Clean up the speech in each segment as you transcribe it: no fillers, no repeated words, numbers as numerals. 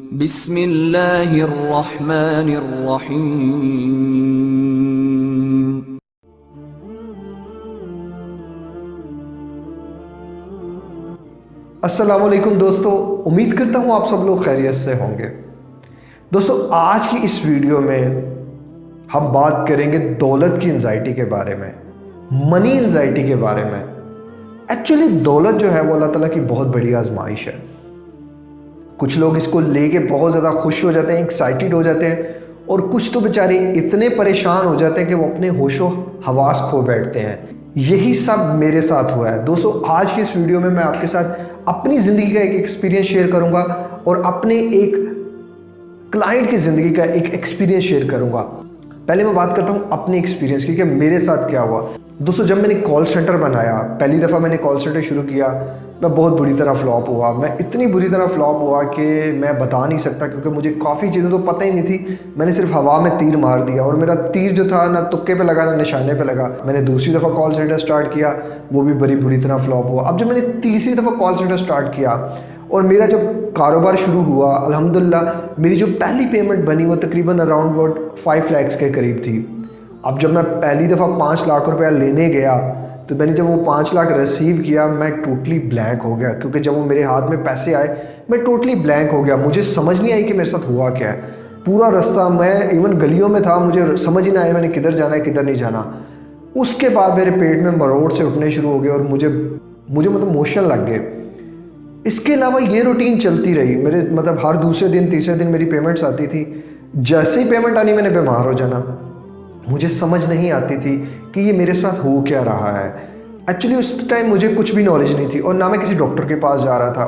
بسم اللہ الرحمن الرحیم۔ السلام علیکم دوستو، امید کرتا ہوں آپ سب لوگ خیریت سے ہوں گے۔ دوستو آج کی اس ویڈیو میں ہم بات کریں گے دولت کی انزائٹی کے بارے میں، منی انزائٹی کے بارے میں۔ ایکچولی دولت جو ہے وہ اللہ تعالیٰ کی بہت بڑی آزمائش ہے۔ کچھ لوگ اس کو لے کے بہت زیادہ خوش ہو جاتے ہیں، ایکسائٹیڈ ہو جاتے ہیں، اور کچھ تو بیچارے اتنے پریشان ہو جاتے ہیں کہ وہ اپنے ہوش و حواس کھو بیٹھتے ہیں۔ یہی سب میرے ساتھ ہوا ہے۔ دوستو آج کی اس ویڈیو میں میں آپ کے ساتھ اپنی زندگی کا ایک ایکسپیرینس شیئر کروں گا اور اپنے ایک کلائنٹ کی زندگی کا ایک ایکسپیرینس شیئر کروں گا۔ پہلے میں بات کرتا ہوں اپنے ایکسپیرینس کی کہ میرے ساتھ کیا ہوا۔ دوستو جب میں نے کال سینٹر بنایا، پہلی دفعہ میں نے کال سینٹر شروع کیا، میں بہت بری طرح فلاپ ہوا۔ میں اتنی بری طرح فلاپ ہوا کہ میں بتا نہیں سکتا، کیونکہ مجھے کافی چیزیں تو پتہ ہی نہیں تھی۔ میں نے صرف ہوا میں تیر مار دیا، اور میرا تیر جو تھا نہ تکے پہ لگا نہ نشانے پہ لگا۔ میں نے دوسری دفعہ کال سینٹر سٹارٹ کیا، وہ بھی بری طرح فلاپ ہوا۔ اب جب میں نے تیسری دفعہ کال سینٹر سٹارٹ کیا اور میرا جو کاروبار شروع ہوا، الحمدللہ میری جو پہلی پیمنٹ بنی وہ تقریباً اراؤنڈ 5 لاکھ کے قریب تھی۔ اب جب میں پہلی دفعہ 5 لاکھ روپیہ لینے گیا تو میں نے جب وہ 5 لاکھ ریسیو کیا، میں ٹوٹلی بلینک ہو گیا، کیونکہ جب وہ میرے ہاتھ میں پیسے آئے میں ٹوٹلی بلینک ہو گیا۔ مجھے سمجھ نہیں آئی کہ میرے ساتھ ہوا کیا ہے۔ پورا رستہ میں ایون گلیوں میں تھا، مجھے سمجھ ہی نہ آیا میں نے کدھر جانا ہے کدھر نہیں جانا۔ اس کے بعد میرے پیٹ میں مروڑ سے اٹھنے شروع ہو گئے اور مجھے مطلب موشن لگ گئے۔ اس کے علاوہ یہ روٹین چلتی رہی، میرے مطلب ہر دوسرے دن تیسرے دن میری پیمنٹس آتی تھی۔ جیسے ہی پیمنٹ آنی میں نے بیمار ہو جانا۔ مجھے سمجھ نہیں آتی تھی کہ یہ میرے ساتھ ہو کیا رہا ہے۔ ایکچولی اس ٹائم مجھے کچھ بھی نالج نہیں تھی اور نہ میں کسی ڈاکٹر کے پاس جا رہا تھا۔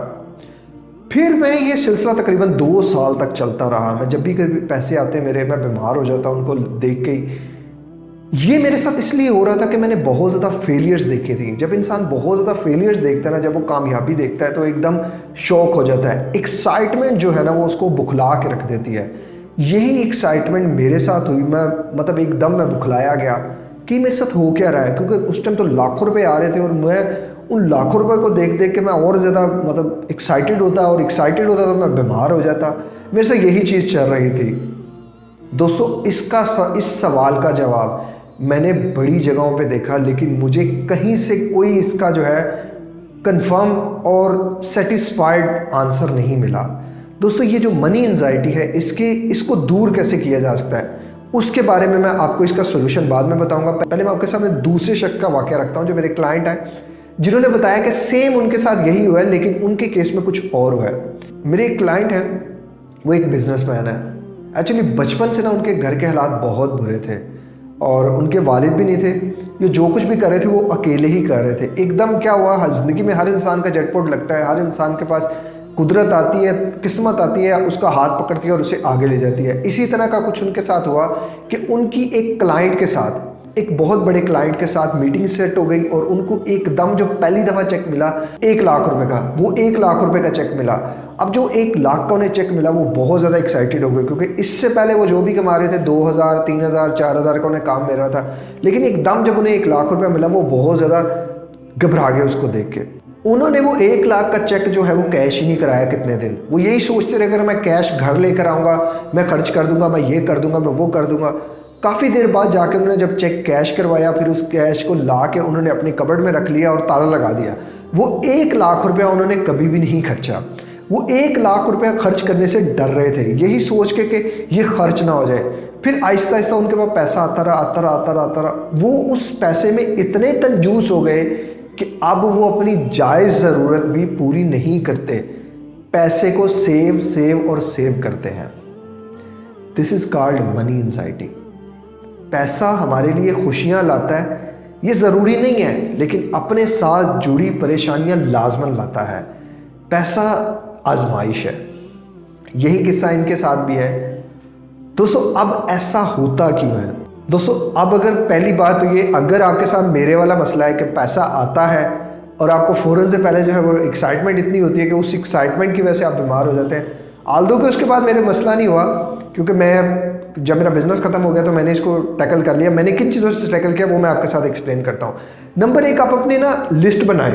پھر میں یہ سلسلہ تقریباً 2 سال تک چلتا رہا۔ میں جب بھی کبھی پیسے آتے میرے، میں بیمار ہو جاتا ان کو دیکھ کے ہی۔ یہ میرے ساتھ اس لیے ہو رہا تھا کہ میں نے بہت زیادہ فیلیئرز دیکھی تھی۔ جب انسان بہت زیادہ فیلیئرز دیکھتا ہے نا، جب وہ کامیابی دیکھتا ہے تو ایک دم شوق ہو جاتا ہے۔ ایکسائٹمنٹ جو ہے نا وہ اس کو بکھلا کے رکھ دیتی ہے۔ یہی ایکسائٹمنٹ میرے ساتھ ہوئی۔ میں مطلب ایک دم میں بکھلایا گیا کہ میرے ساتھ ہو کیا رہا ہے، کیونکہ اس ٹائم تو لاکھوں روپے آ رہے تھے اور میں ان لاکھوں روپے کو دیکھ کے میں اور زیادہ مطلب ایکسائٹیڈ ہوتا تو میں بیمار ہو جاتا۔ میرے سے یہی چیز چل رہی تھی۔ دوستو اس سوال کا جواب میں نے بڑی جگہوں پہ دیکھا، لیکن مجھے کہیں سے کوئی اس کا جو ہے کنفرم اور سیٹسفائیڈ آنسر نہیں ملا۔ دوستو یہ جو منی انزائٹی ہے، اس کو دور کیسے کیا جا سکتا ہے، اس کے بارے میں آپ کو اس کا سولوشن بعد میں بتاؤں گا۔ پہلے میں آپ کے سامنے دوسرے شخص کا واقعہ رکھتا ہوں جو میرے کلائنٹ ہیں، جنہوں نے بتایا کہ سیم ان کے ساتھ یہی ہوا ہے، لیکن ان کے کیس میں کچھ اور ہوا ہے۔ میرے ایک کلائنٹ ہیں، وہ ایک بزنس مین ہے۔ ایکچولی بچپن سے نا ان کے گھر کے حالات بہت برے تھے اور ان کے والد بھی نہیں تھے۔ یہ جو کچھ بھی کر رہے تھے وہ اکیلے ہی کر رہے تھے۔ ایک دم کیا ہوا، زندگی میں ہر انسان کا جیٹ پاٹ لگتا ہے، ہر انسان کے پاس قدرت آتی ہے، قسمت آتی ہے، اس کا ہاتھ پکڑتی ہے اور اسے آگے لے جاتی ہے۔ اسی طرح کا کچھ ان کے ساتھ ہوا کہ ان کی ایک کلائنٹ کے ساتھ، ایک بہت بڑے کلائنٹ کے ساتھ میٹنگ سیٹ ہو گئی اور ان کو ایک دم جو پہلی دفعہ چیک ملا 1 لاکھ روپے کا، وہ 1 لاکھ روپے کا چیک ملا۔ اب جو 1 لاکھ کا انہیں چیک ملا وہ بہت زیادہ ایکسائٹیڈ ہو گئے، کیونکہ اس سے پہلے وہ جو بھی کما رہے تھے 2000 3000 4000 کا انہیں کام مل رہا تھا، لیکن ایک دم جب انہیں 1 لاکھ روپے ملا وہ بہت زیادہ گھبرا گئے اس کو دیکھ کے۔ انہوں نے وہ 1 لاکھ کا چیک جو ہے وہ کیش ہی نہیں کرایا کتنے دن۔ وہ یہی سوچتے رہے اگر میں کیش گھر لے کر آؤں گا، میں خرچ کر دوں گا، میں یہ کر دوں گا، میں وہ کر دوں گا۔ کافی دیر بعد جا کے انہوں نے جب چیک کیش کروایا، پھر اس کیش کو لا کے انہوں نے اپنی کبڈ میں رکھ لیا اور تالا لگا دیا۔ وہ 1 لاکھ روپیہ انہوں نے کبھی بھی نہیں خرچا۔ وہ 1 لاکھ روپیہ خرچ کرنے سے ڈر رہے تھے، یہی سوچ کے کہ یہ خرچ نہ ہو جائے۔ پھر آہستہ آہستہ ان کے پاس پیسہ آتا رہا۔ وہ اس پیسے میں اتنے کنجوس ہو گئے کہ اب وہ اپنی جائز ضرورت بھی پوری نہیں کرتے، پیسے کو سیو کرتے ہیں۔ دس از کالڈ منی انزائٹی۔ پیسہ ہمارے لیے خوشیاں لاتا ہے، یہ ضروری نہیں ہے، لیکن اپنے ساتھ جڑی پریشانیاں لازماً لاتا ہے۔ پیسہ آزمائش ہے، یہی قصہ ان کے ساتھ بھی ہے۔ دوستو اب ایسا ہوتا کیوں ہے؟ دوستو اب اگر پہلی بات تو یہ، اگر آپ کے ساتھ میرے والا مسئلہ ہے کہ پیسہ آتا ہے اور آپ کو فوراً سے پہلے جو ہے وہ ایکسائٹمنٹ اتنی ہوتی ہے کہ اس ایکسائٹمنٹ کی وجہ سے آپ بیمار ہو جاتے ہیں، آلدو کہ اس کے بعد میرے مسئلہ نہیں ہوا، کیونکہ میں جب میرا بزنس ختم ہو گیا تو میں نے اس کو ٹیکل کر لیا۔ میں نے کن چیزوں سے ٹیکل کیا وہ میں آپ کے ساتھ ایکسپلین کرتا ہوں۔ نمبر 1، آپ اپنی نا لسٹ بنائیں